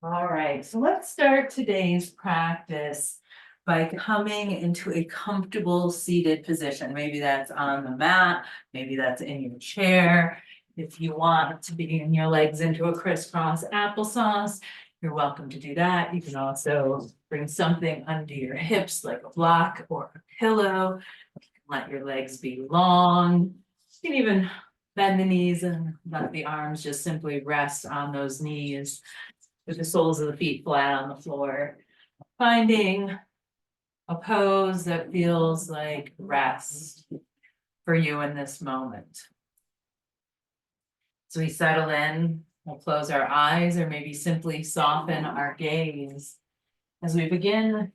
All right, so let's start today's practice by coming into a comfortable seated position. Maybe that's on the mat, maybe that's in your chair. If you want to begin your legs into a crisscross applesauce, you're welcome to do that. You can also bring something under your hips like a block or a pillow. Let your legs be long. You can even bend the knees and let the arms just simply rest on those knees with the soles of the feet flat on the floor. Finding a pose that feels like rest for you in this moment. So we settle in, we'll close our eyes or maybe simply soften our gaze as we begin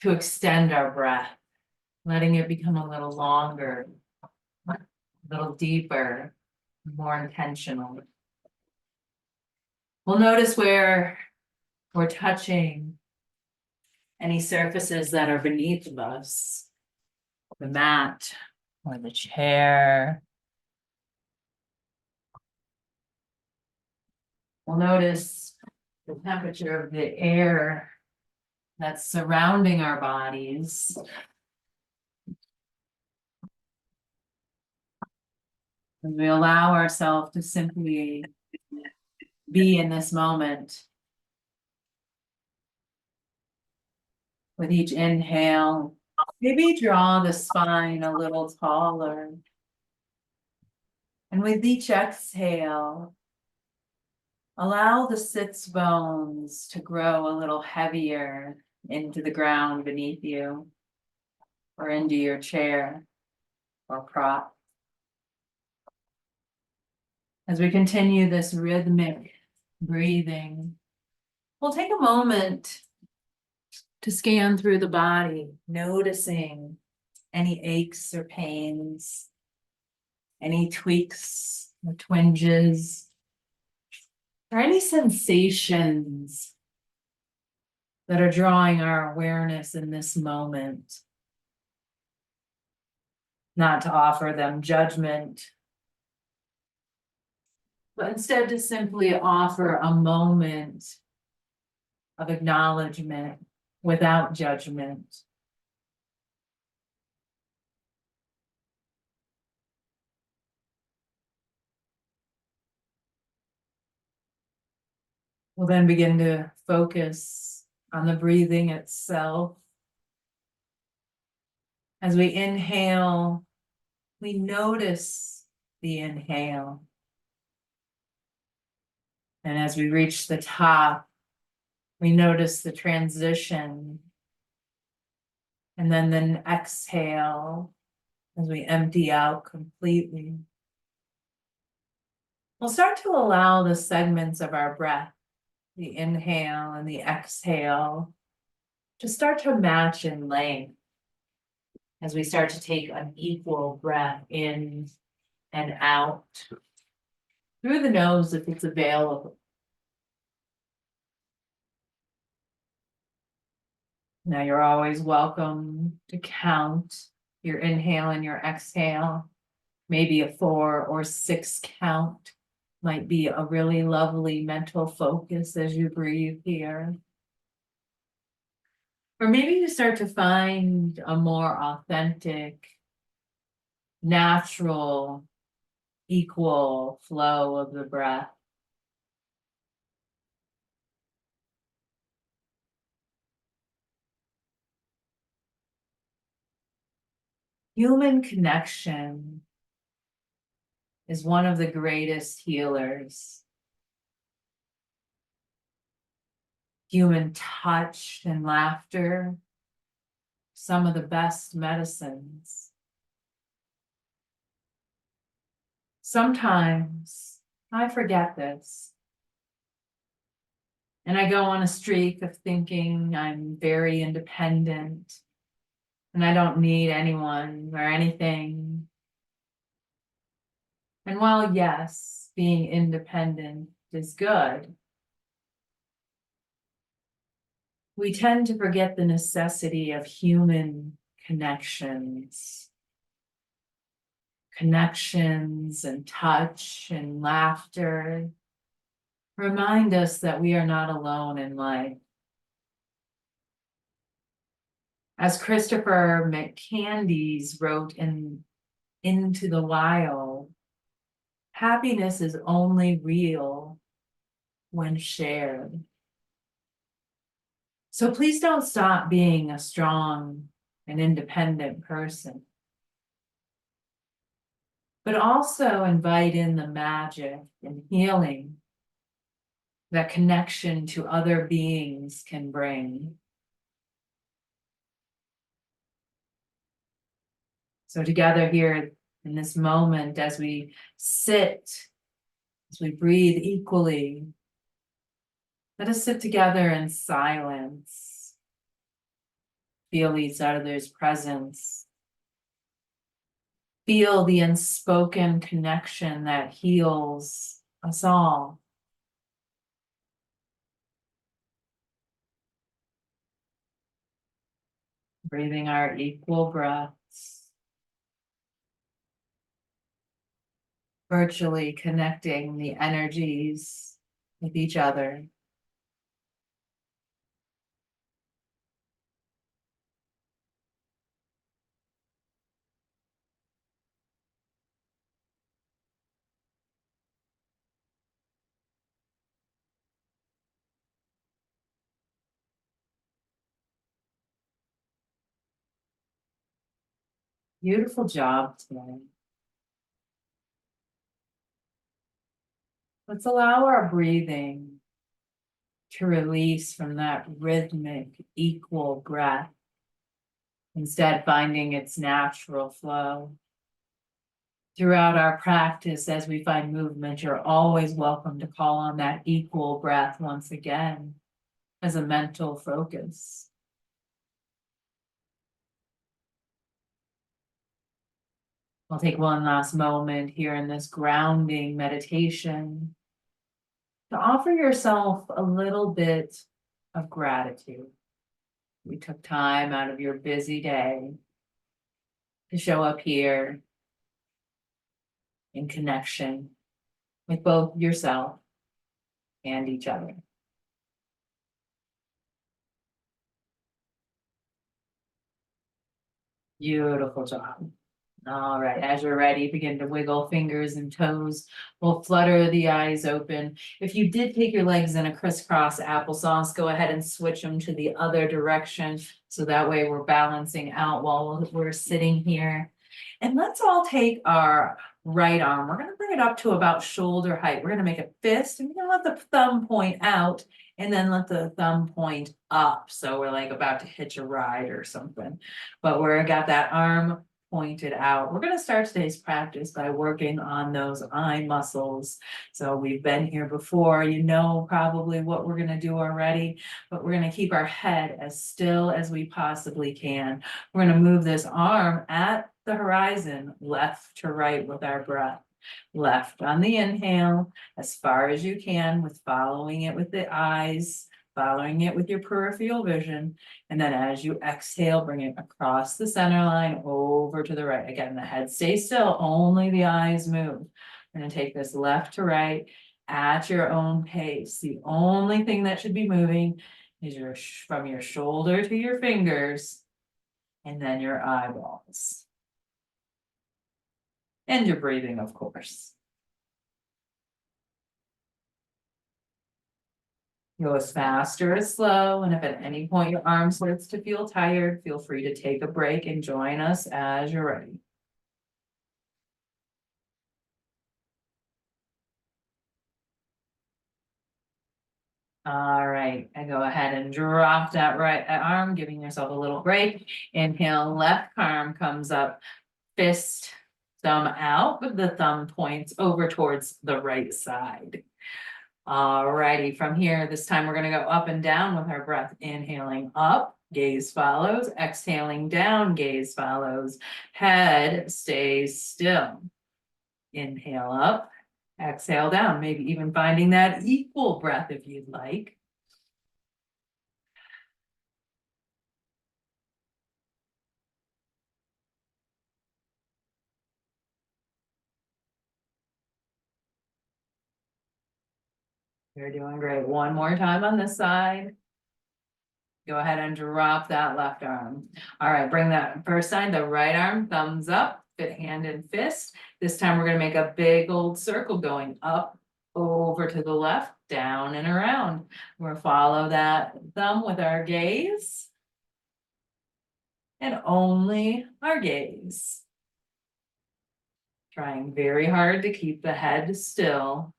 to extend our breath, letting it become a little longer, a little deeper, more intentional. We'll notice where we're touching any surfaces that are beneath of us, the mat or the chair. We'll notice the temperature of the air that's surrounding our bodies. And we allow ourselves to simply be in this moment. With each inhale, maybe draw the spine a little taller. And with each exhale, allow the sits bones to grow a little heavier into the ground beneath you or into your chair or prop. As we continue this rhythmic breathing, we'll take a moment to scan through the body, noticing any aches or pains, any tweaks or twinges, or any sensations that are drawing our awareness in this moment. Not to offer them judgment, but instead to simply offer a moment of acknowledgement without judgment. We'll then begin to focus on the breathing itself. As we inhale, we notice the inhale. And as we reach the top, we notice the transition. And then the exhale as we empty out completely. We'll start to allow the segments of our breath, the inhale and the exhale, to start to match in length as we start to take an equal breath in and out through the nose if it's available. Now you're always welcome to count your inhale and your exhale. Maybe a 4 or 6 count might be a really lovely mental focus as you breathe here. Or maybe you start to find a more authentic, natural, equal flow of the breath. Human connection is one of the greatest healers. Human touch and laughter, some of the best medicines. Sometimes I forget this, and I go on a streak of thinking I'm very independent and I don't need anyone or anything. And while yes, being independent is good, we tend to forget the necessity of human connections. Connections and touch and laughter Remind us that we are not alone in life. As Christopher McCandys wrote in Into the Wild, happiness is only real when shared. So please don't stop being a strong and independent person, but also invite in the magic and healing that connection to other beings can bring. So together here in this moment, as we sit, as we breathe equally, let us sit together in silence, feel each other's presence, feel the unspoken connection that heals us all. Breathing our equal breaths, virtually connecting the energies with each other. Beautiful job today. Let's allow our breathing to release from that rhythmic, equal breath, instead finding its natural flow. Throughout our practice, as we find movement, you're always welcome to call on that equal breath once again as a mental focus. We'll take one last moment here in this grounding meditation to offer yourself a little bit of gratitude. You took time out of your busy day to show up here in connection with both yourself and each other. Beautiful job. All right, as you're ready, begin to wiggle fingers and toes. We'll flutter the eyes open. If you did take your legs in a crisscross applesauce, go ahead and switch them to the other direction. So that way we're balancing out while we're sitting here. And let's all take our right arm. We're gonna bring it up to about shoulder height. We're gonna make a fist and we're gonna let the thumb point out and then let the thumb point up. So we're like about to hitch a ride or something. But we're got that arm pointed out. We're going to start today's practice by working on those eye muscles. So we've been here before, you know probably what we're going to do already, but we're going to keep our head as still as we possibly can. We're going to move this arm at the horizon, left to right with our breath. Left on the inhale, as far as you can, with following it with the eyes, following it with your peripheral vision. And then as you exhale, bring it across the center line over to the right. Again, the head stays still, only the eyes move. We're gonna take this left to right at your own pace. The only thing that should be moving is from your shoulder to your fingers and then your eyeballs. And your breathing, of course. Go as fast or as slow, and if at any point your arm starts to feel tired, feel free to take a break and join us as you're ready. All right, and go ahead and drop that right arm, giving yourself a little break. Inhale, left arm comes up, fist, thumb out, with the thumb points over towards the right side. All righty, from here, this time we're gonna go up and down with our breath. Inhaling up, gaze follows, exhaling down, gaze follows, head stays still. Inhale up, exhale down, maybe even finding that equal breath if you'd like. You're doing great. One more time on this side. Go ahead and drop that left arm. All right, bring that first side, the right arm, thumbs up, fit hand and fist. This time we're gonna make a big old circle going up, over to the left, down and around. We'll follow that thumb with our gaze. And only our gaze. Trying very hard to keep the head still.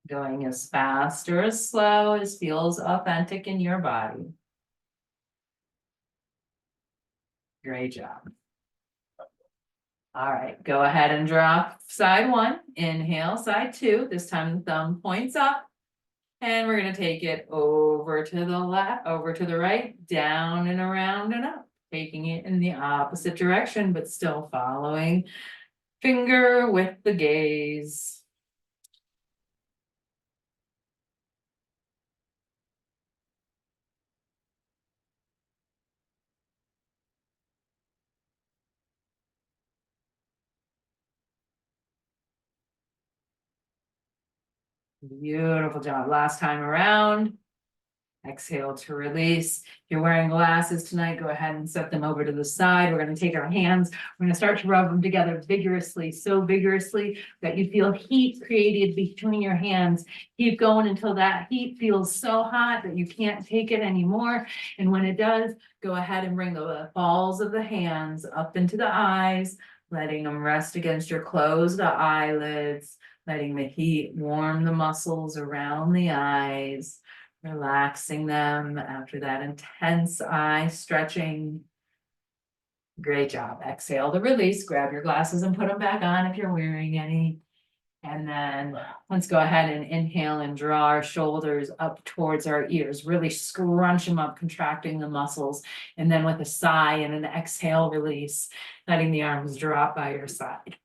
Going as fast or as slow as feels authentic in your body. Great job. All right, go ahead and drop side one, inhale, side two. This time the thumb points up. And we're gonna take it over to the left, over to the right, down and around and up. Taking it in the opposite direction, but still following finger with the gaze. Beautiful job. Last time around. Exhale to release. If you're wearing glasses tonight, go ahead and set them over to the side. We're going to take our hands. We're going to start to rub them together vigorously, so vigorously that you feel heat created between your hands. Keep going until that heat feels so hot that you can't take it anymore. And when it does, go ahead and bring the balls of the hands up into the eyes, letting them rest against your closed eyelids, letting the heat warm the muscles around the eyes. Relaxing them after that intense eye stretching. Great job. Exhale to release. Grab your glasses and put them back on if you're wearing any. And then let's go ahead and inhale and draw our shoulders up towards our ears. Really scrunch them up, contracting the muscles. And then with a sigh and an exhale, release, letting the arms drop by your side.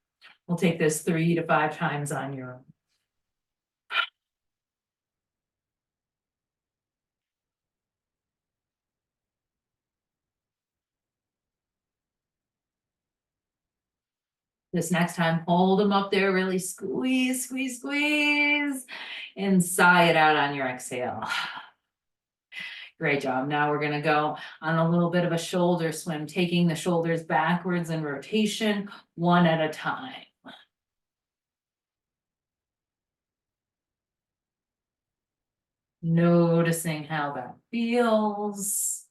We'll take this 3 to 5 times on your own. This next time, hold them up there, really squeeze, squeeze, squeeze, and sigh it out on your exhale. Great job. Now we're gonna go on a little bit of a shoulder swim, taking the shoulders backwards in rotation, one at a time. Noticing how that feels.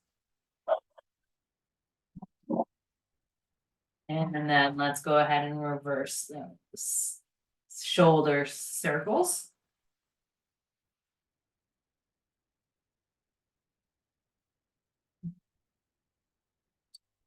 And then let's go ahead and reverse those shoulder circles.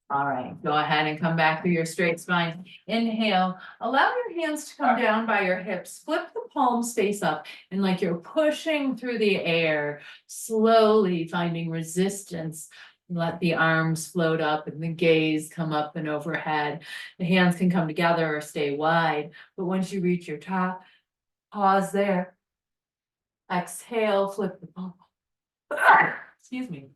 All right, go ahead and come back through your straight spine. Inhale, allow your hands to come down by your hips. Flip the palms face up and like you're pushing through the air, slowly finding resistance. Let the arms float up and the gaze come up and overhead. The hands can come together or stay wide, but once you reach your top, pause there. Exhale, flip the palm. Excuse me.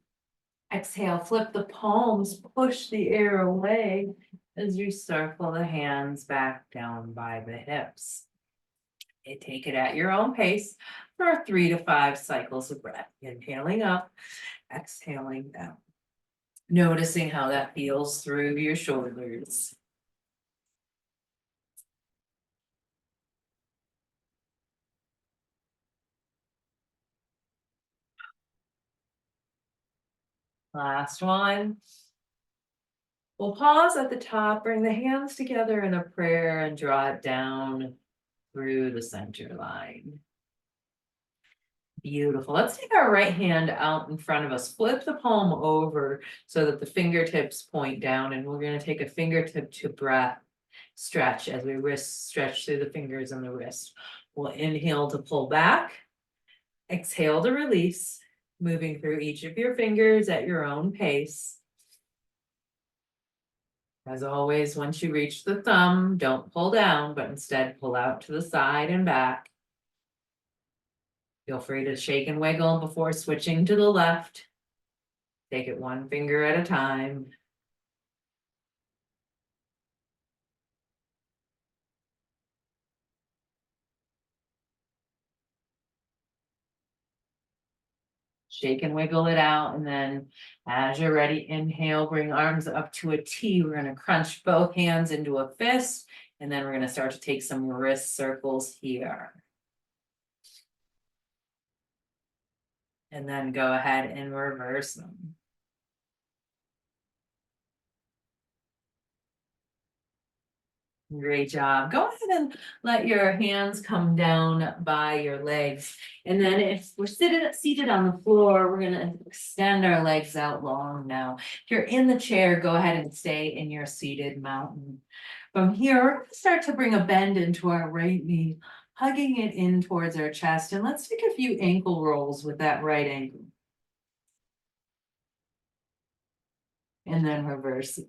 Exhale, flip the palms, push the air away as you circle the hands back down by the hips. And take it at your own pace for 3 to 5 cycles of breath. Inhaling up, exhaling down. Noticing how that feels through your shoulders. Last one. We'll pause at the top, bring the hands together in a prayer and draw it down through the center line. Beautiful. Let's take our right hand out in front of us, flip the palm over so that the fingertips point down, and we're going to take a fingertip to breath stretch as we wrist stretch through the fingers and the wrist. We'll inhale to pull back, exhale to release, moving through each of your fingers at your own pace. As always, once you reach the thumb, don't pull down, but instead pull out to the side and back. Feel free to shake and wiggle before switching to the left. Take it one finger at a time. Shake and wiggle it out, and then as you're ready, inhale, bring arms up to a T. We're gonna crunch both hands into a fist, and then we're gonna start to take some wrist circles here. And then go ahead and reverse them. Great job. Go ahead and let your hands come down by your legs. And then if we're seated on the floor, we're gonna extend our legs out long now. If you're in the chair, go ahead and stay in your seated mountain. From here, we're gonna start to bring a bend into our right knee, hugging it in towards our chest. And let's take a few ankle rolls with that right ankle. And then reverse it.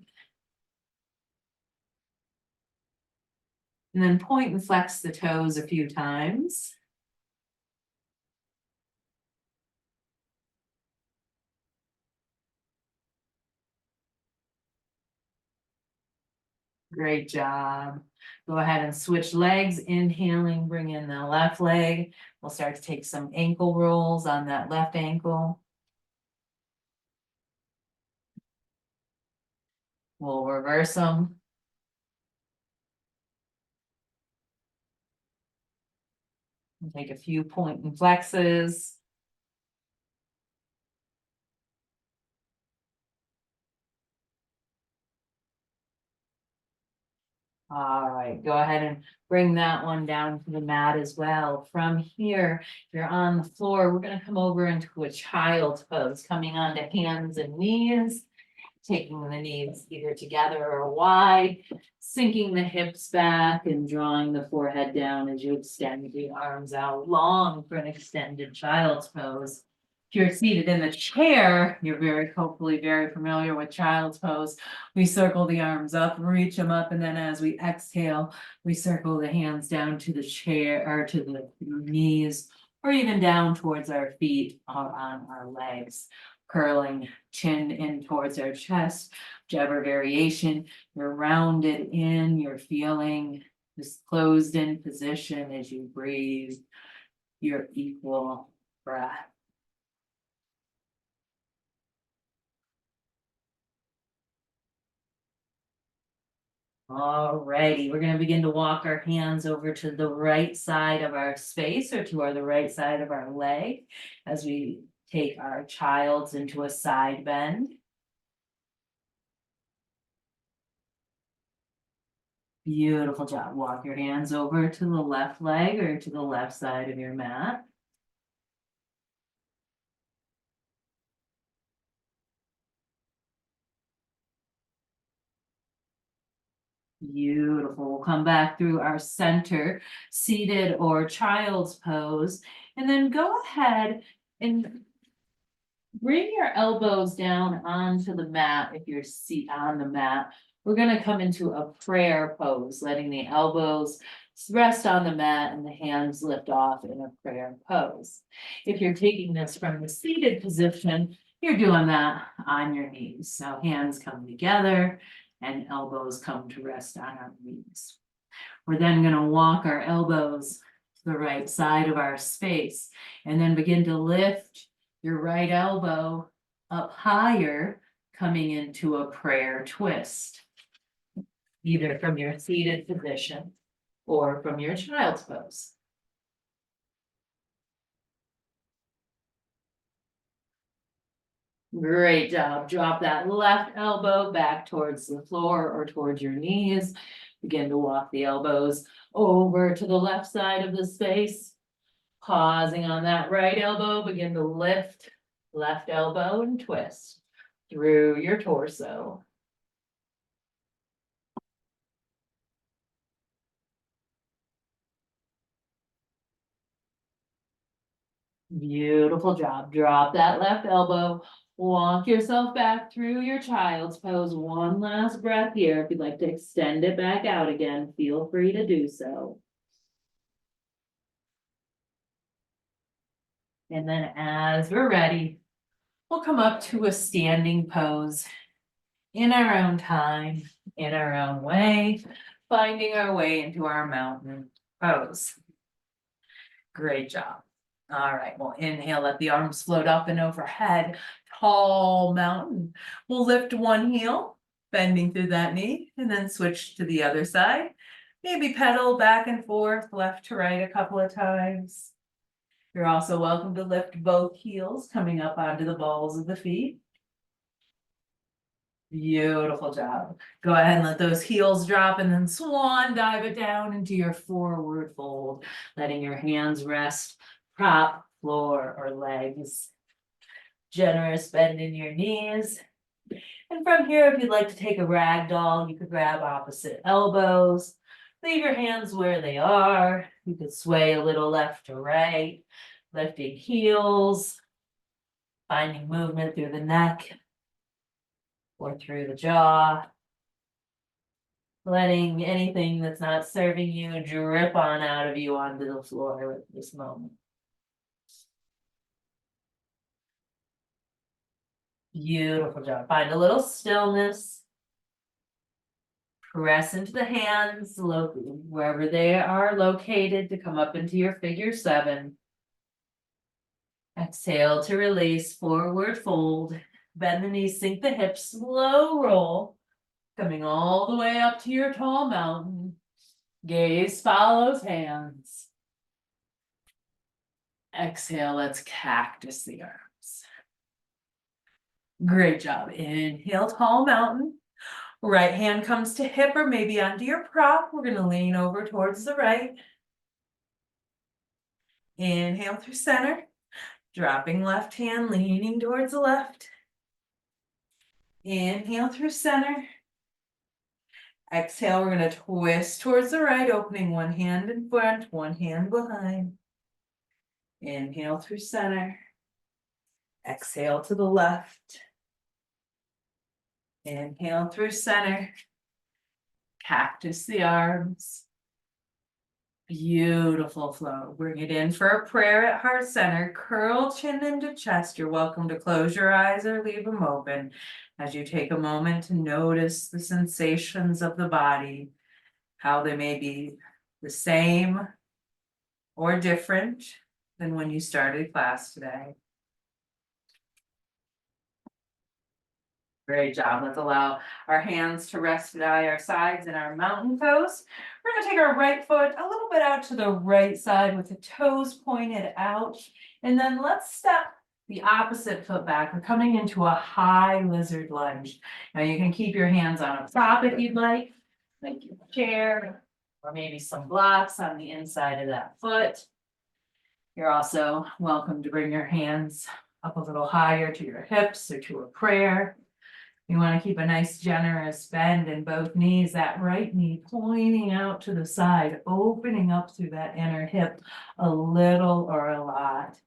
And then point and flex the toes a few times. Great job. Go ahead and switch legs, inhaling, bring in the left leg. We'll start to take some ankle rolls on that left ankle. We'll reverse them. We'll take a few point and flexes. All right, go ahead and bring that one down to the mat as well. From here, if you're on the floor, we're gonna come over into a child's pose, coming onto hands and knees, taking the knees either together or wide, sinking the hips back and drawing the forehead down as you extend the arms out long for an extended child's pose. If you're seated in the chair, you're hopefully very familiar with child's pose. We circle the arms up, reach them up, and then as we exhale, we circle the hands down to the chair or to the knees, or even down towards our feet or on our legs. Curling chin in towards our chest, whichever variation. You're rounded in, you're feeling this closed in position as you breathe your equal breath. Alrighty, we're gonna begin to walk our hands over to the right side of our space or to the right side of our leg as we take our child's into a side bend. Beautiful job. Walk your hands over to the left leg or to the left side of your mat. Beautiful. We'll come back through our center, seated or child's pose, and then go ahead and bring your elbows down onto the mat if you're on the mat. We're gonna come into a prayer pose, letting the elbows rest on the mat and the hands lift off in a prayer pose. If you're taking this from the seated position, you're doing that on your knees. So hands come together and elbows come to rest on our knees. We're then gonna walk our elbows to the right side of our space and then begin to lift your right elbow up higher, coming into a prayer twist, either from your seated position or from your child's pose. Great job. Drop that left elbow back towards the floor or towards your knees. Begin to walk the elbows over to the left side of the space. Pausing on that right elbow, begin to lift left elbow and twist through your torso. Beautiful job. Drop that left elbow. Walk yourself back through your child's pose. One last breath here. If you'd like to extend it back out again, feel free to do so. And then as we're ready, we'll come up to a standing pose in our own time, in our own way, finding our way into our mountain pose. Great job. All right, we'll inhale, let the arms float up and overhead, tall mountain. We'll lift one heel, bending through that knee, and then switch to the other side. Maybe pedal back and forth, left to right a couple of times. You're also welcome to lift both heels, coming up onto the balls of the feet. Beautiful job. Go ahead and let those heels drop and then swan dive it down into your forward fold, letting your hands rest, prop, floor, or legs. Generous bend in your knees. And from here, if you'd like to take a rag doll, you could grab opposite elbows. Leave your hands where they are. You could sway a little left to right, lifting heels, finding movement through the neck or through the jaw. Letting anything that's not serving you drip on out of you onto the floor at this moment. Beautiful job. Find a little stillness. Press into the hands, wherever they are located, to come up into your figure 7. Exhale to release, forward fold. Bend the knees, sink the hips, slow roll. Coming all the way up to your tall mountain. Gaze follows hands. Exhale, let's cactus the arms. Great job. Inhale, tall mountain. Right hand comes to hip or maybe onto your prop. We're going to lean over towards the right. Inhale through center. Dropping left hand, leaning towards the left. Inhale through center. Exhale, we're going to twist towards the right, opening one hand in front, one hand behind. Inhale through center. Exhale to the left. Inhale through center. Cactus the arms. Beautiful flow. Bring it in for a prayer at heart center. Curl chin into chest. You're welcome to close your eyes or leave them open as you take a moment to notice the sensations of the body, how they may be the same or different than when you started class today. Great job. Let's allow our hands to rest by our sides and our mountain pose. We're going to take our right foot a little bit out to the right side with the toes pointed out. And then let's step the opposite foot back. We're coming into a high lizard lunge. Now you can keep your hands on a prop if you'd like your chair, or maybe some blocks on the inside of that foot. You're also welcome to bring your hands up a little higher to your hips or to a prayer. You want to keep a nice generous bend in both knees, that right knee pointing out to the side, opening up through that inner hip a little or a lot.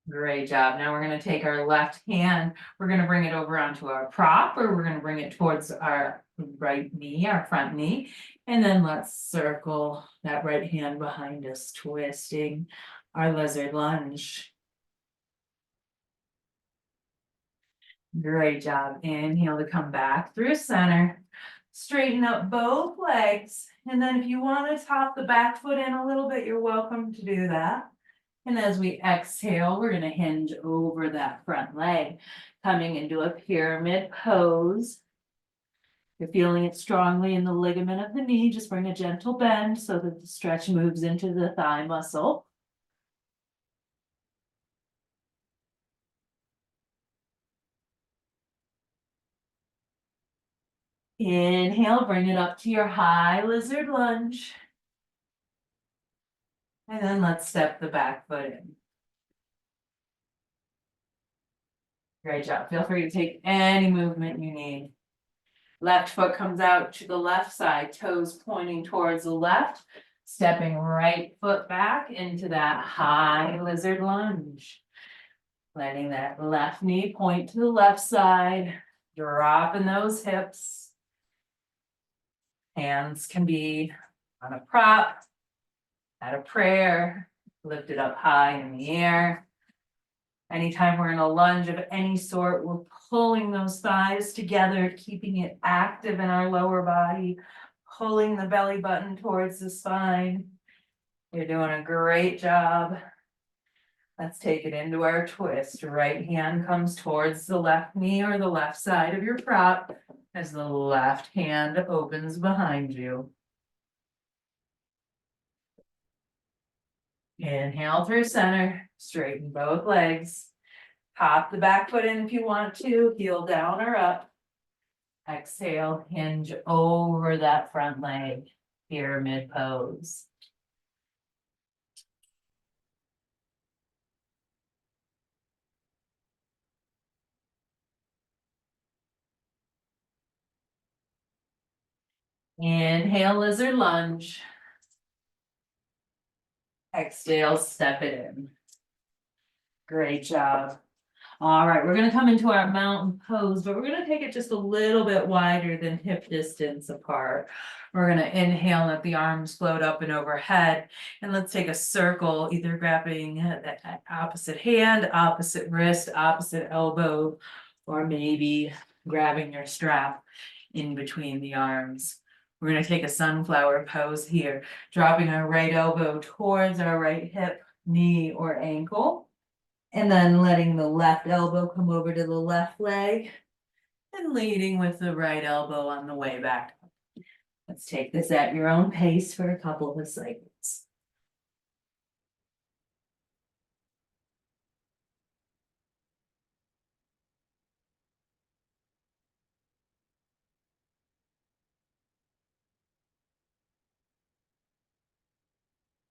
Great job. Now we're going to take our left hand, we're going to bring it over onto our prop, or we're going to bring it towards our right knee, our front knee. And then let's circle that right hand behind us, twisting our lizard lunge. Great job. Inhale to come back through center. Straighten up both legs. And then if you want to top the back foot in a little bit, you're welcome to do that. And as we exhale, we're going to hinge over that front leg, coming into a pyramid pose. If you're feeling it strongly in the ligament of the knee, just bring a gentle bend so that the stretch moves into the thigh muscle. Inhale, bring it up to your high lizard lunge. And then let's step the back foot in. Great job. Feel free to take any movement you need. Left foot comes out to the left side, toes pointing towards the left, stepping right foot back into that high lizard lunge. Letting that left knee point to the left side, dropping those hips. Hands can be on a prop, at a prayer, lifted up high in the air. Anytime we're in a lunge of any sort, we're pulling those thighs together, keeping it active in our lower body, pulling the belly button towards the spine. You're doing a great job. Let's take it into our twist. Right hand comes towards the left knee or the left side of your prop as the left hand opens behind you. Inhale through center, straighten both legs. Pop the back foot in if you want to, heel down or up. Exhale, hinge over that front leg, pyramid pose. Inhale, lizard lunge. Exhale, step it in. Great job. All right, we're gonna come into our mountain pose, but we're gonna take it just a little bit wider than hip distance apart. We're gonna inhale, let the arms float up and overhead, and let's take a circle, either grabbing the opposite hand, opposite wrist, opposite elbow, or maybe grabbing your strap in between the arms. We're gonna take a sunflower pose here, dropping our right elbow towards our right hip, knee, or ankle. And then letting the left elbow come over to the left leg and leading with the right elbow on the way back. Let's take this at your own pace for a couple of cycles.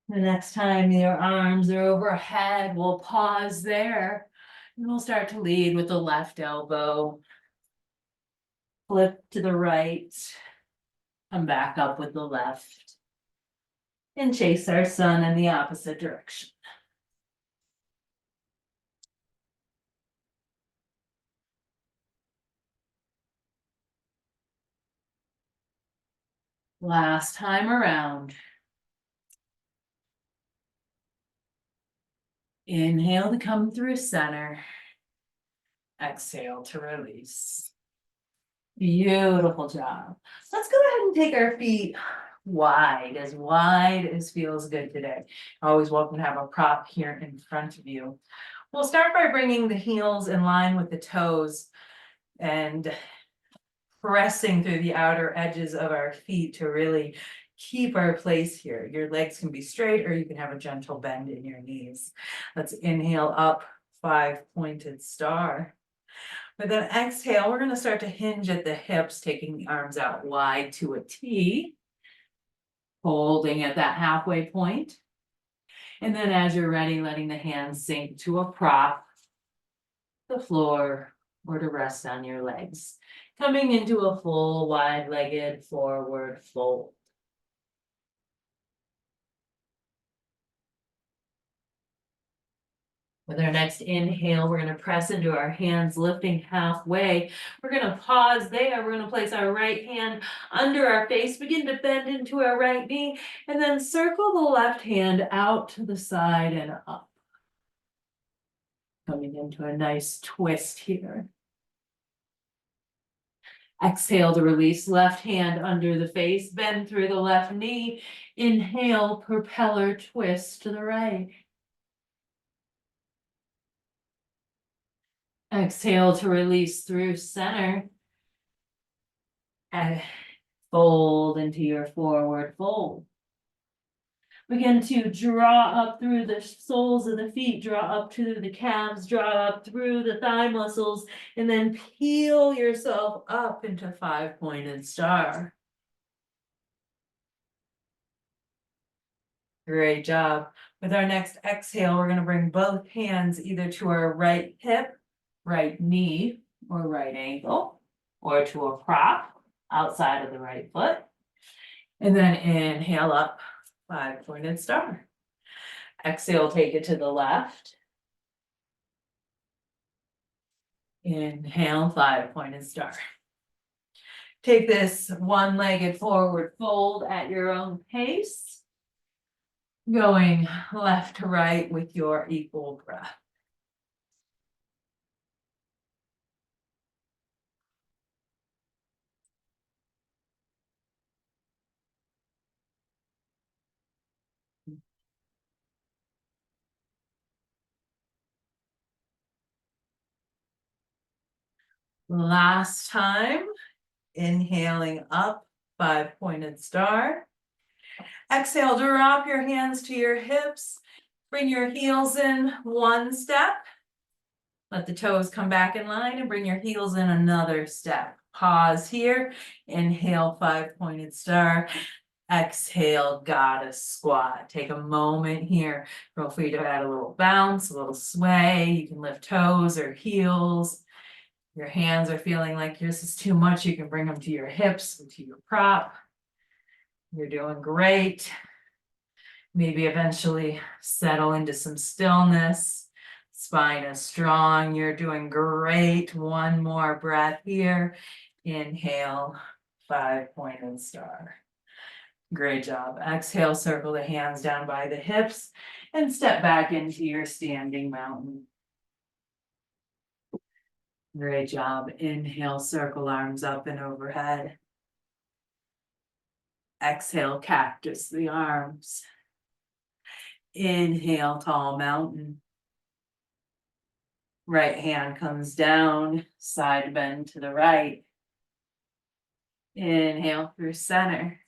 The next time your arms are overhead, we'll pause there and we'll start to lead with the left elbow. Flip to the right, come back up with the left, and chase our sun in the opposite direction. Last time around. Inhale to come through center. Exhale to release. Beautiful job. Let's go ahead and take our feet wide as feels good today. Always welcome to have a prop here in front of you. We'll start by bringing the heels in line with the toes and pressing through the outer edges of our feet to really keep our place here. Your legs can be straight or you can have a gentle bend in your knees. Let's inhale up, 5-pointed star. With an exhale, we're going to start to hinge at the hips, taking the arms out wide to a T, holding at that halfway point. And then as you're ready, letting the hands sink to a prop, the floor, or to rest on your legs. Coming into a full wide-legged forward fold. With our next inhale, we're going to press into our hands, lifting halfway. We're going to pause there. We're going to place our right hand under our face, begin to bend into our right knee, and then circle the left hand out to the side and up. Coming into a nice twist here. Exhale to release, left hand under the face, bend through the left knee. Inhale, propeller twist to the right. Exhale to release through center. And fold into your forward fold. Begin to draw up through the soles of the feet, draw up to the calves, draw up through the thigh muscles, and then peel yourself up into 5-pointed star. Great job. With our next exhale, we're going to bring both hands either to our right hip, right knee, or right ankle, or to a prop outside of the right foot. And then inhale up, 5-pointed star. Exhale, take it to the left. Inhale, 5-pointed star. Take this one-legged forward fold at your own pace. Going left to right with your equal breath. Last time, inhaling up, 5-pointed star. Exhale, drop your hands to your hips. Bring your heels in 1 step. Let the toes come back in line and bring your heels in another step. Pause here. Inhale, 5-pointed star. Exhale, goddess squat. Take a moment here. Feel free to add a little bounce, a little sway. You can lift toes or heels. Your hands are feeling like this is too much. You can bring them to your hips or to your prop. You're doing great. Maybe eventually settle into some stillness. Spine is strong. You're doing great. One more breath here. Inhale, 5-pointed star. Great job. Exhale, circle the hands down by the hips and step back into your standing mountain. Great job. Inhale, circle arms up and overhead. Exhale, cactus the arms. Inhale, tall mountain. Right hand comes down, side bend to the right. Inhale through center,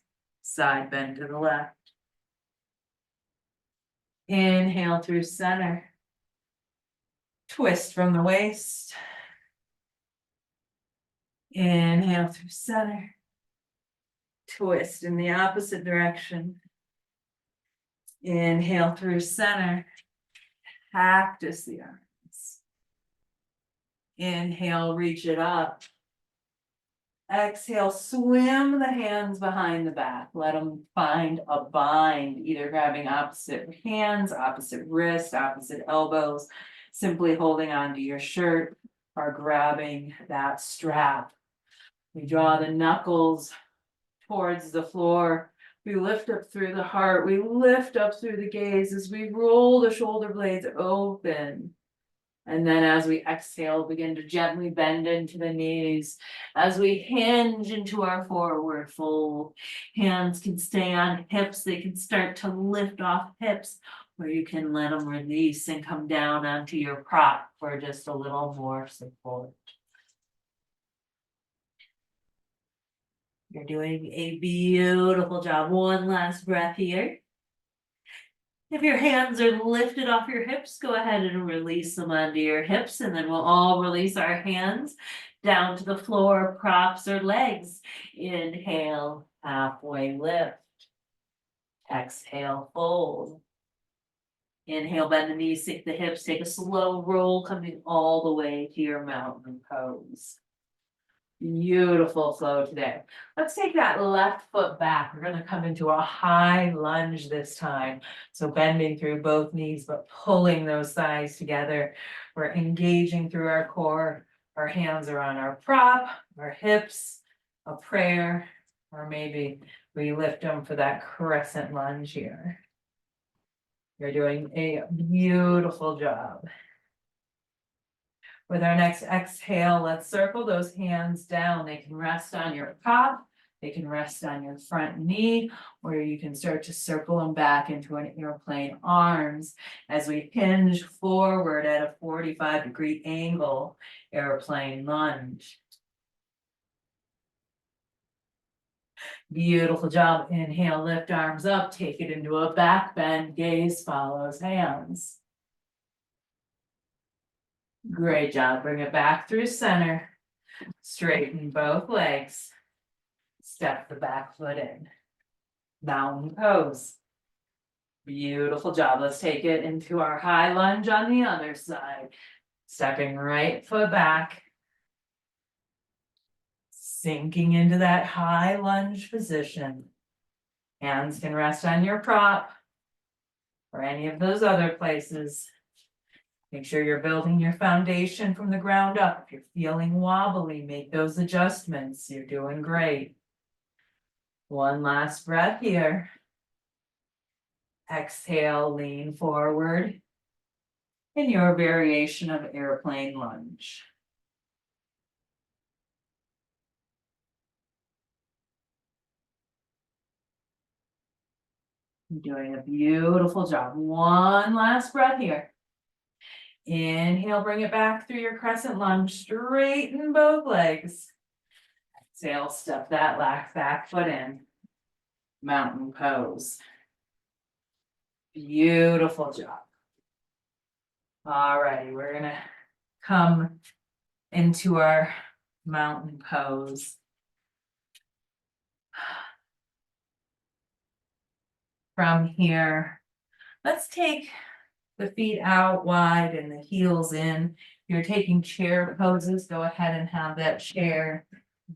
side bend to the left. Inhale through center. Twist from the waist. Inhale through center. Twist in the opposite direction. Inhale through center. Cactus the arms. Inhale, reach it up. Exhale, swim the hands behind the back. Let them find a bind, either grabbing opposite hands, opposite wrists, opposite elbows, simply holding onto your shirt or grabbing that strap. We draw the knuckles towards the floor. We lift up through the heart. We lift up through the gaze as we roll the shoulder blades open. And then as we exhale, begin to gently bend into the knees. As we hinge into our forward fold, hands can stay on hips. They can start to lift off hips, or you can let them release and come down onto your prop for just a little more support. You're doing a beautiful job. One last breath here. If your hands are lifted off your hips, go ahead and release them onto your hips, and then we'll all release our hands down to the floor, props or legs. Inhale, halfway lift. Exhale, fold. Inhale, bend the knees, stick the hips, take a slow roll, coming all the way to your mountain pose. Beautiful flow today. Let's take that left foot back. We're going to come into a high lunge this time. So bending through both knees, but pulling those thighs together. We're engaging through our core. Our hands are on our prop, our hips, a prayer, or maybe we lift them for that crescent lunge here. You're doing a beautiful job. With our next exhale, let's circle those hands down. They can rest on your prop, they can rest on your front knee, or you can start to circle them back into an airplane arms as we hinge forward at a 45-degree angle, airplane lunge. Beautiful job. Inhale, lift arms up, take it into a back bend, gaze follows hands. Great job. Bring it back through center. Straighten both legs. Step the back foot in. Mountain pose. Beautiful job. Let's take it into our high lunge on the other side. Stepping right foot back. Sinking into that high lunge position. Hands can rest on your prop or any of those other places. Make sure you're building your foundation from the ground up. If you're feeling wobbly, make those adjustments. You're doing great. One last breath here. Exhale, lean forward in your variation of airplane lunge. You're doing a beautiful job. One last breath here. Inhale, bring it back through your crescent lunge, straighten both legs. Exhale, step that back foot in. Mountain pose. Beautiful job. All righty, we're gonna come into our mountain pose. From here, let's take the feet out wide and the heels in. If you're taking chair poses, go ahead and have that chair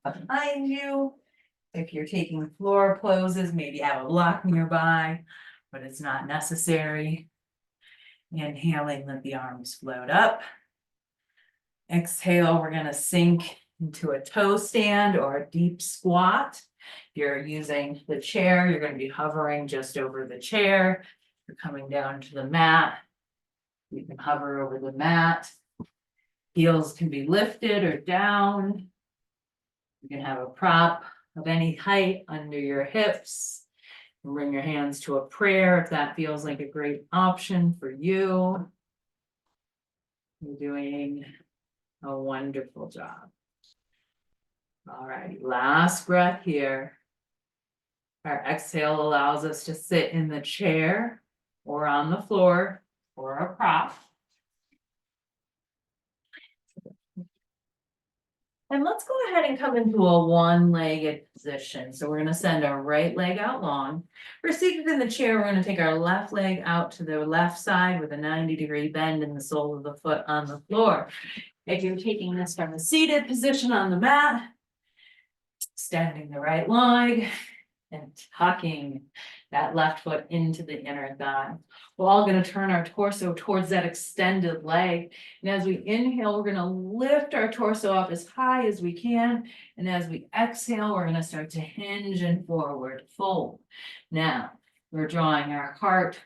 behind you. If you're taking floor poses, maybe have a block nearby, but it's not necessary. Inhaling, let the arms float up. Exhale, we're gonna sink into a toe stand or a deep squat. If you're using the chair, you're gonna be hovering just over the chair. You're coming down to the mat. You can hover over the mat. Heels can be lifted or down. You can have a prop of any height under your hips. Bring your hands to a prayer if that feels like a great option for you. You're doing a wonderful job. All right, last breath here. Our exhale allows us to sit in the chair or on the floor or a prop. And let's go ahead and come into a one-legged position. So we're gonna send our right leg out long. We're seated in the chair, we're gonna take our left leg out to the left side with a 90-degree bend in the sole of the foot on the floor. If you're taking this from a seated position on the mat, extending the right leg and tucking that left foot into the inner thigh. We're all gonna turn our torso towards that extended leg. And as we inhale, we're gonna lift our torso up as high as we can. And as we exhale, we're gonna start to hinge and forward fold. Now, we're drawing our heart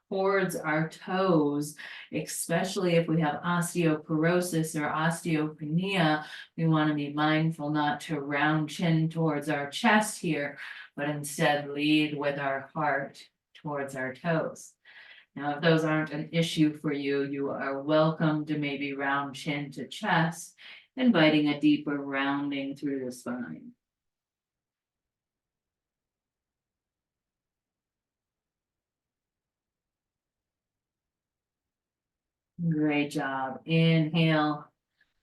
towards our toes, especially if we have osteoporosis or osteopenia. We want to be mindful not to round chin towards our chest here, but instead lead with our heart towards our toes. Now, if those aren't an issue for you, you are welcome to maybe round chin to chest, inviting a deeper rounding through the spine. Great job. Inhale.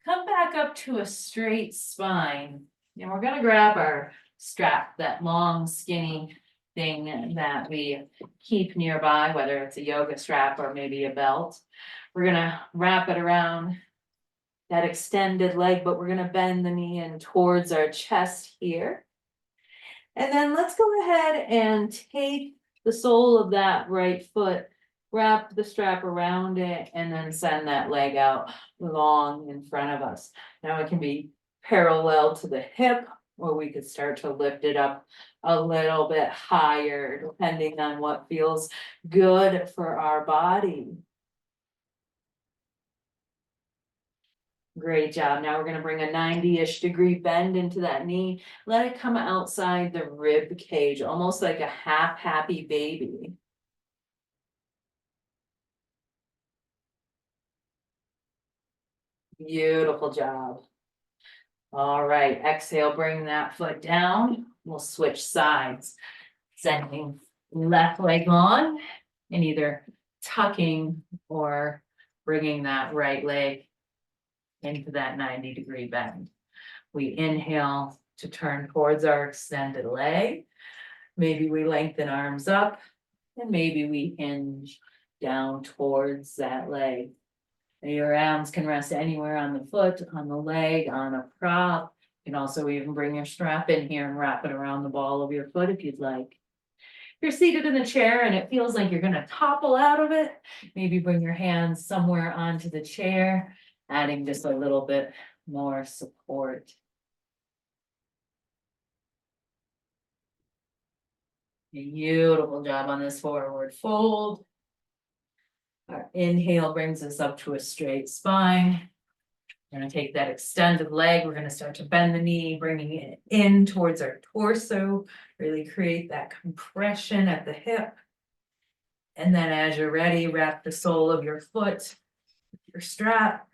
Come back up to a straight spine. And we're gonna grab our strap, that long skinny thing that we keep nearby, whether it's a yoga strap or maybe a belt. We're gonna wrap it around that extended leg, but we're gonna bend the knee in towards our chest here. And then let's go ahead and take the sole of that right foot, wrap the strap around it, and then send that leg out long in front of us. Now it can be parallel to the hip, or we could start to lift it up a little bit higher, depending on what feels good for our body. Great job. Now we're gonna bring a 90-ish degree bend into that knee. Let it come outside the rib cage, almost like a half happy baby. Beautiful job. All right, exhale, bring that foot down. We'll switch sides. Sending left leg long and either tucking or bringing that right leg into that 90-degree bend. We inhale to turn towards our extended leg. Maybe we lengthen arms up and maybe we hinge down towards that leg. And your arms can rest anywhere on the foot, on the leg, on a prop. You can also even bring your strap in here and wrap it around the ball of your foot if you'd like. If you're seated in the chair and it feels like you're gonna topple out of it, maybe bring your hands somewhere onto the chair, adding just a little bit more support. Beautiful job on this forward fold. Our inhale brings us up to a straight spine. We're gonna take that extended leg, we're gonna start to bend the knee, bringing it in towards our torso, really create that compression at the hip. And then as you're ready, wrap the sole of your foot your strap.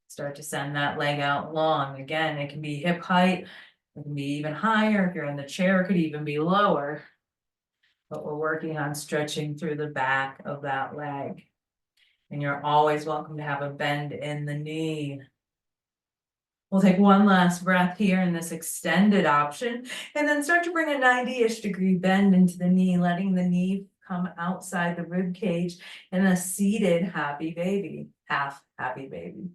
Start to send that leg out long. Again, it can be hip height. It can be even higher. If you're in the chair, it could even be lower. But we're working on stretching through the back of that leg. And you're always welcome to have a bend in the knee. We'll take one last breath here in this extended option, and then start to bring a 90-ish degree bend into the knee, letting the knee come outside the rib cage in a seated happy baby, half happy baby.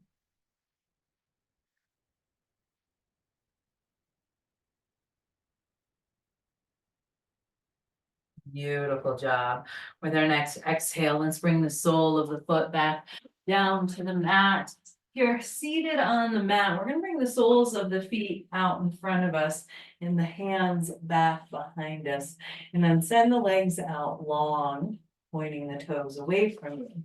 Beautiful job. With our next exhale, let's bring the sole of the foot back down to the mat. You're seated on the mat. We're gonna bring the soles of the feet out in front of us and the hands back behind us. And then send the legs out long, pointing the toes away from you.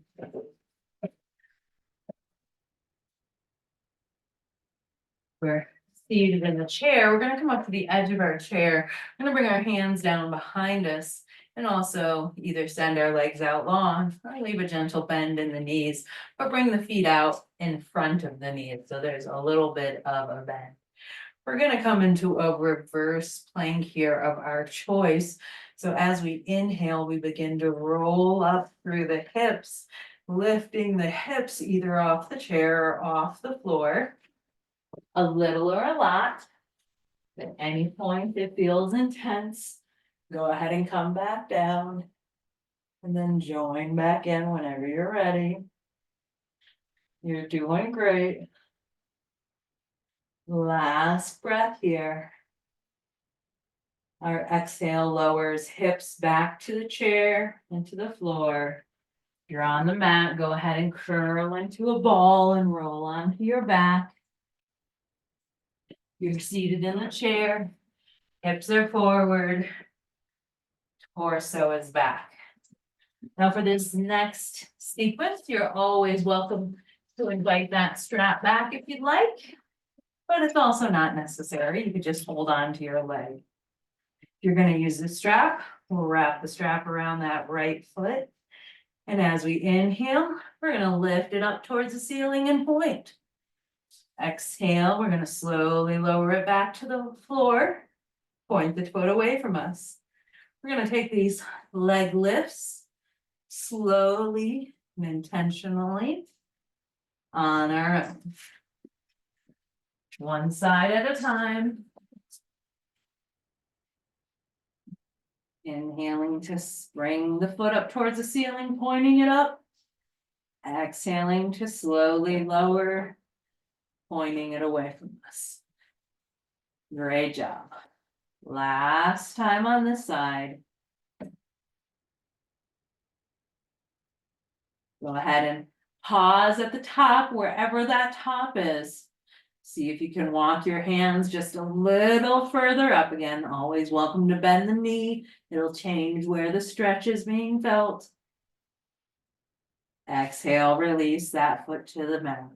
We're seated in the chair. We're gonna come up to the edge of our chair. We're gonna bring our hands down behind us and also either send our legs out long or leave a gentle bend in the knees, but bring the feet out in front of the knees. So there's a little bit of a bend. We're gonna come into a reverse plank here of our choice. So as we inhale, we begin to roll up through the hips, lifting the hips either off the chair or off the floor. A little or a lot. At any point it feels intense, go ahead and come back down. And then join back in whenever you're ready. You're doing great. Last breath here. Our exhale lowers hips back to the chair, into the floor. You're on the mat, go ahead and curl into a ball and roll onto your back. You're seated in the chair, hips are forward, torso is back. Now for this next sequence, you're always welcome to invite that strap back if you'd like, but it's also not necessary. You could just hold on to your leg. If you're going to use the strap, we'll wrap the strap around that right foot. And as we inhale, we're going to lift it up towards the ceiling and point. Exhale, we're going to slowly lower it back to the floor. Point the foot away from us. We're going to take these leg lifts slowly and intentionally on our own. One side at a time. Inhaling to bring the foot up towards the ceiling, pointing it up. Exhaling to slowly lower, pointing it away from us. Great job. Last time on this side. Go ahead and pause at the top, wherever that top is. See if you can walk your hands just a little further up again. Always welcome to bend the knee. It'll change where the stretch is being felt. Exhale, release that foot to the mat.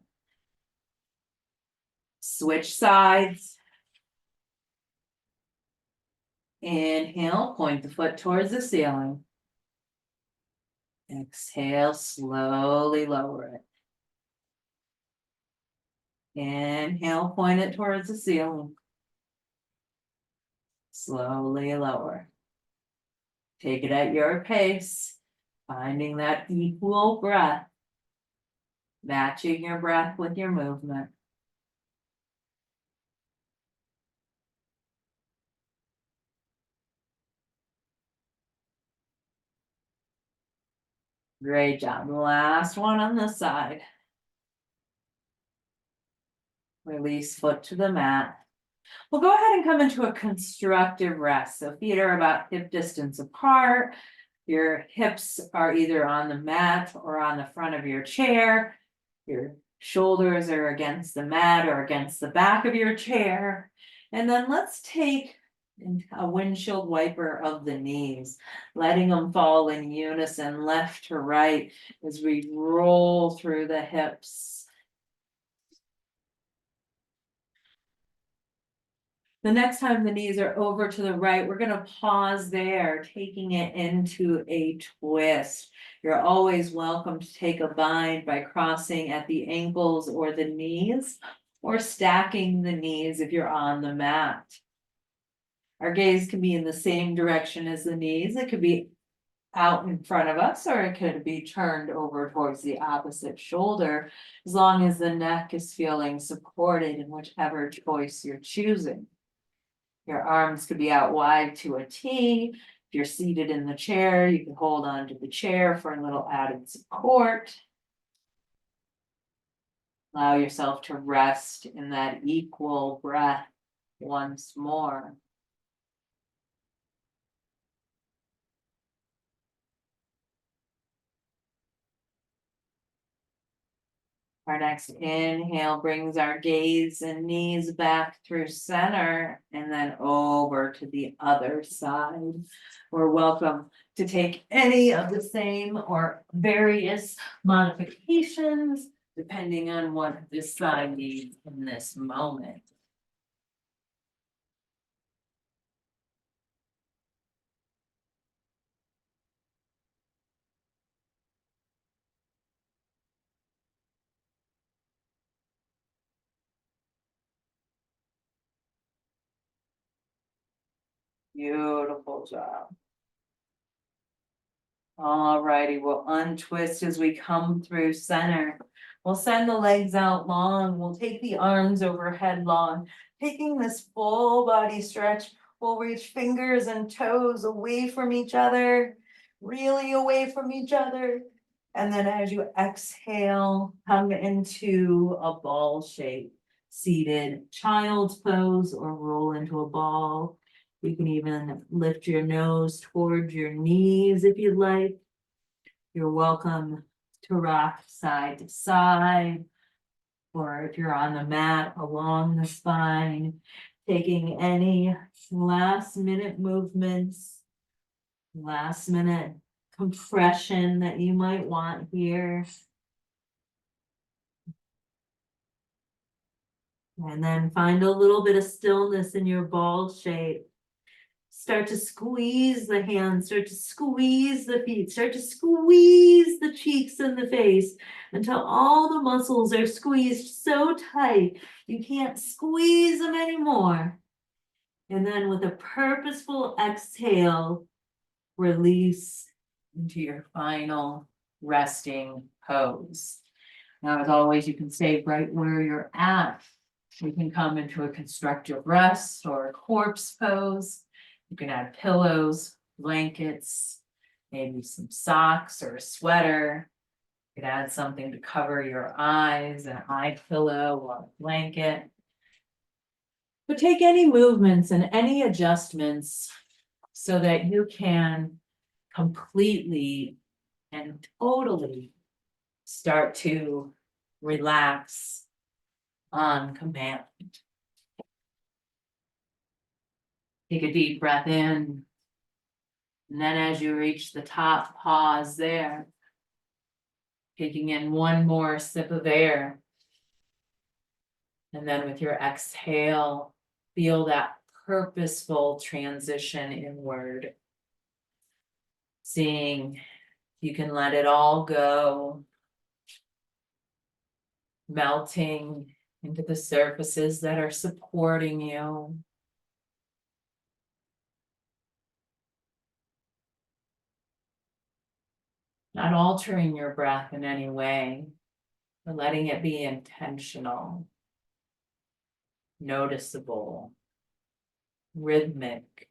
Switch sides. Inhale, point the foot towards the ceiling. Exhale, slowly lower it. Inhale, point it towards the ceiling. Slowly lower. Take it at your pace, finding that equal breath, matching your breath with your movement. Great job. Last one on this side. Release foot to the mat. We'll go ahead and come into a constructive rest. So feet are about hip distance apart. Your hips are either on the mat or on the front of your chair. Your shoulders are against the mat or against the back of your chair. And then let's take a windshield wiper of the knees, letting them fall in unison left to right as we roll through the hips. The next time the knees are over to the right, we're gonna pause there, taking it into a twist. You're always welcome to take a bind by crossing at the ankles or the knees, or stacking the knees if you're on the mat. Our gaze can be in the same direction as the knees. It could be out in front of us, or it could be turned over towards the opposite shoulder, as long as the neck is feeling supported in whichever choice you're choosing. Your arms could be out wide to a T. If you're seated in the chair, you can hold on to the chair for a little added support. Allow yourself to rest in that equal breath once more. Our next inhale brings our gaze and knees back through center and then over to the other side. We're welcome to take any of the same or various modifications depending on what this side needs in this moment. Beautiful job. Alrighty, we'll untwist as we come through center. We'll send the legs out long. We'll take the arms overhead long. Taking this full body stretch, we'll reach fingers and toes away from each other, really away from each other. And then as you exhale, come into a ball shape, seated child's pose or roll into a ball. You can even lift your nose towards your knees if you'd like. You're welcome to rock side to side, or if you're on the mat along the spine, taking any last minute movements, last minute compression that you might want here. And then find a little bit of stillness in your ball shape. Start to squeeze the hands, start to squeeze the feet, start to squeeze the cheeks and the face until all the muscles are squeezed so tight you can't squeeze them anymore. And then with a purposeful exhale, release into your final resting pose. Now, as always, you can stay right where you're at. You can come into a constructive rest or a corpse pose. You can add pillows, blankets, maybe some socks or a sweater. You could add something to cover your eyes, an eye pillow or a blanket. But take any movements and any adjustments so that you can completely and totally start to relax on command. Take a deep breath in. And then as you reach the top, pause there. Taking in one more sip of air. And then with your exhale, feel that purposeful transition inward. Seeing you can let it all go. Melting into the surfaces that are supporting you. Not altering your breath in any way, but letting it be intentional, noticeable, rhythmic.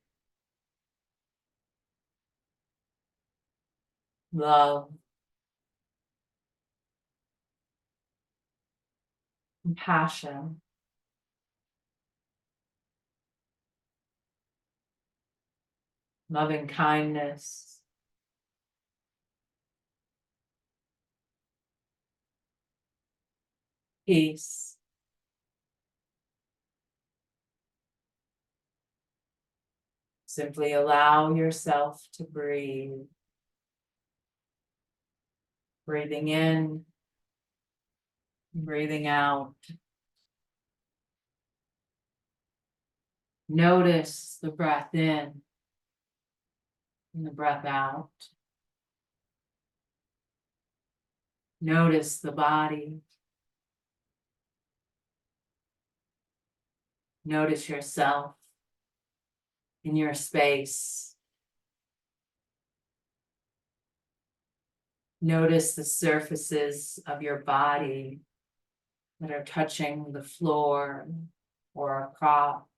Love, compassion, loving kindness, peace. Simply allow yourself to breathe. Breathing in, breathing out. Notice the breath in and the breath out. Notice the body. Notice yourself in your space. Notice the surfaces of your body that are touching the floor or a prop.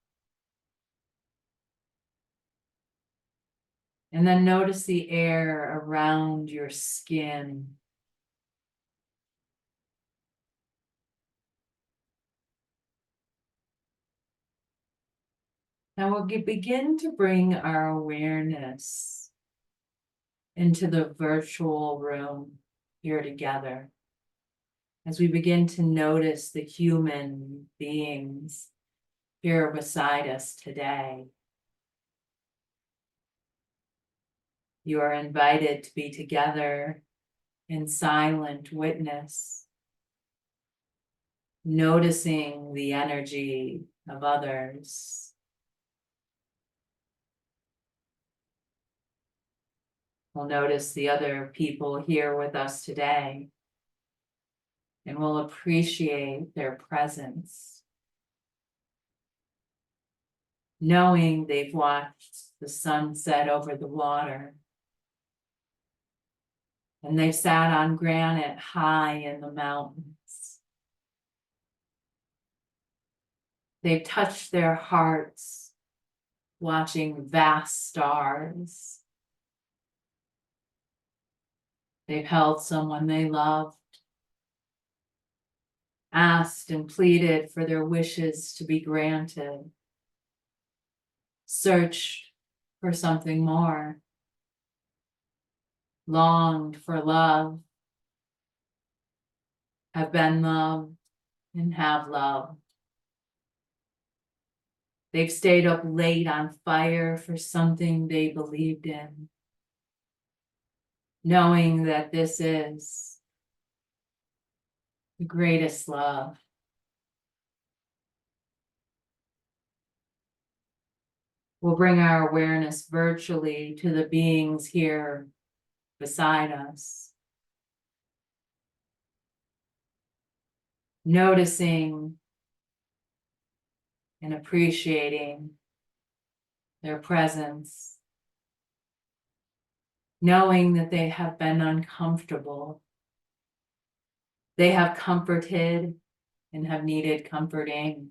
And then notice the air around your skin. Now we'll begin to bring our awareness into the virtual room here together. As we begin to notice the human beings here beside us today. You are invited to be together in silent witness, noticing the energy of others. We'll notice the other people here with us today, and we'll appreciate their presence, knowing they've watched the sunset over the water, and they've sat on granite high in the mountains. They've touched their hearts watching vast stars. They've held someone they loved, asked and pleaded for their wishes to be granted, searched for something more, longed for love, have been loved, and have loved. They've stayed up late on fire for something they believed in, knowing that this is the greatest love. We'll bring our awareness virtually to the beings here beside us, noticing and appreciating their presence, knowing that they have been uncomfortable. They have comforted and have needed comforting.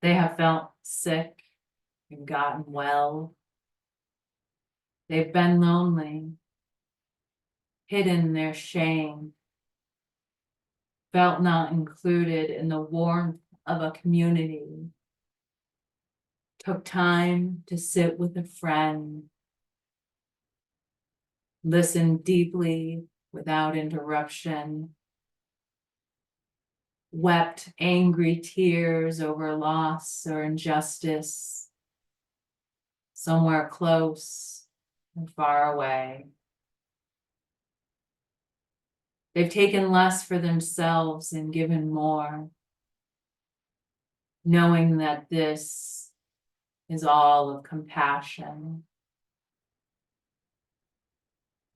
They have felt sick and gotten well. They've been lonely, hidden their shame, felt not included in the warmth of a community, took time to sit with a friend, listen deeply without interruption, wept angry tears over loss or injustice, somewhere close and far away. They've taken less for themselves and given more, knowing that this is all of compassion.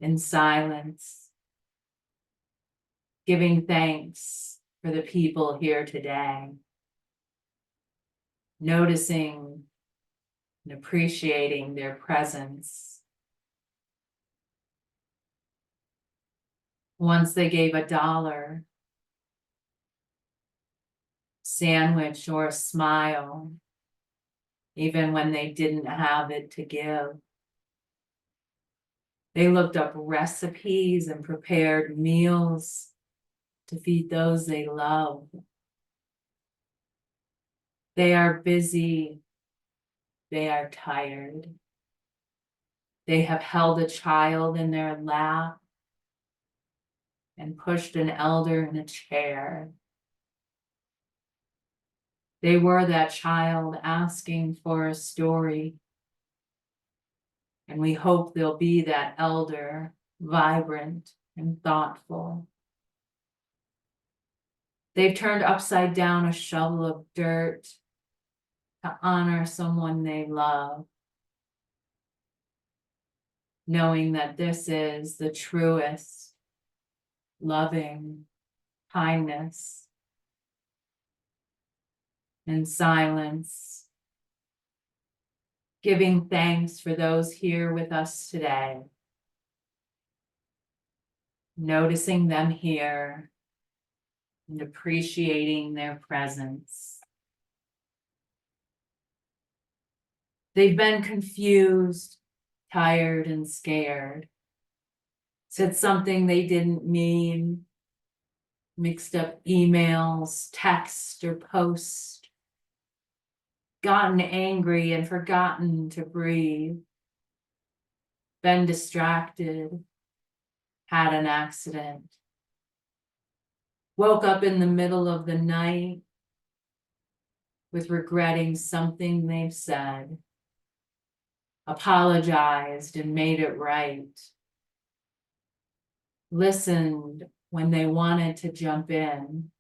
In silence, giving thanks for the people here today, noticing and appreciating their presence. Once they gave $1, sandwich, or a smile, even when they didn't have it to give. They looked up recipes and prepared meals to feed those they love. They are busy. They are tired. They have held a child in their lap and pushed an elder in a chair. They were that child asking for a story. And we hope they'll be that elder, vibrant and thoughtful. They've turned upside down a shovel of dirt to honor someone they love, knowing that this is the truest, loving kindness and silence, giving thanks for those here with us today, noticing them here and appreciating their presence. They've been confused, tired, and scared, said something they didn't mean, mixed up emails, text, or post, gotten angry and forgotten to breathe, been distracted, had an accident, woke up in the middle of the night with regretting something they've said, apologized and made it right, listened when they wanted to jump in,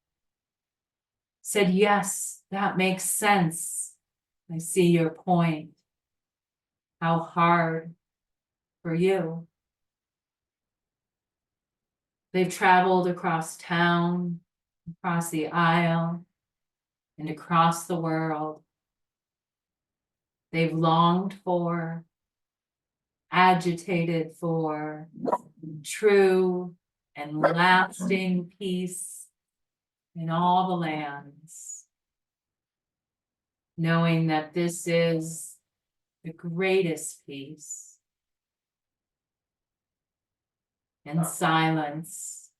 said, yes, that makes sense. I see your point. How hard for you. They've traveled across town, across the aisle, and across the world. They've longed for, agitated for true and lasting peace in all the lands, knowing that this is the greatest peace. In silence,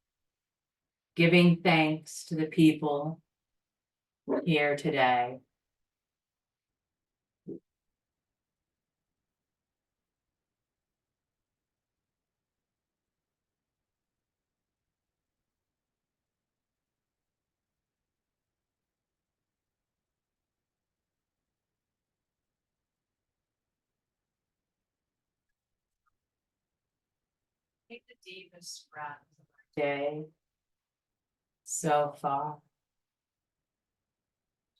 giving thanks to the people here today. Take the deepest breath of our day so far.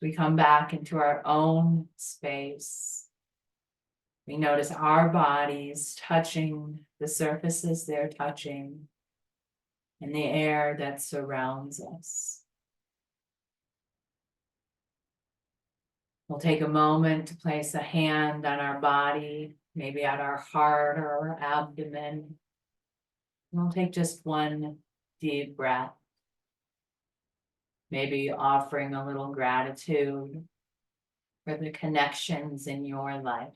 We come back into our own space. We notice our bodies touching the surfaces they're touching and the air that surrounds us. We'll take a moment to place a hand on our body, maybe at our heart or our abdomen. And we'll take just one deep breath, maybe offering a little gratitude for the connections in your life.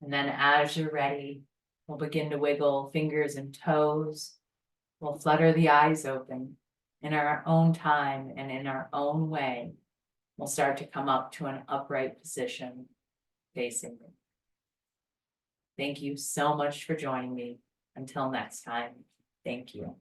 And then as you're ready, we'll begin to wiggle fingers and toes. We'll flutter the eyes open in our own time and in our own way. We'll start to come up to an upright position facing me. Thank you so much for joining me. Until next time, thank you.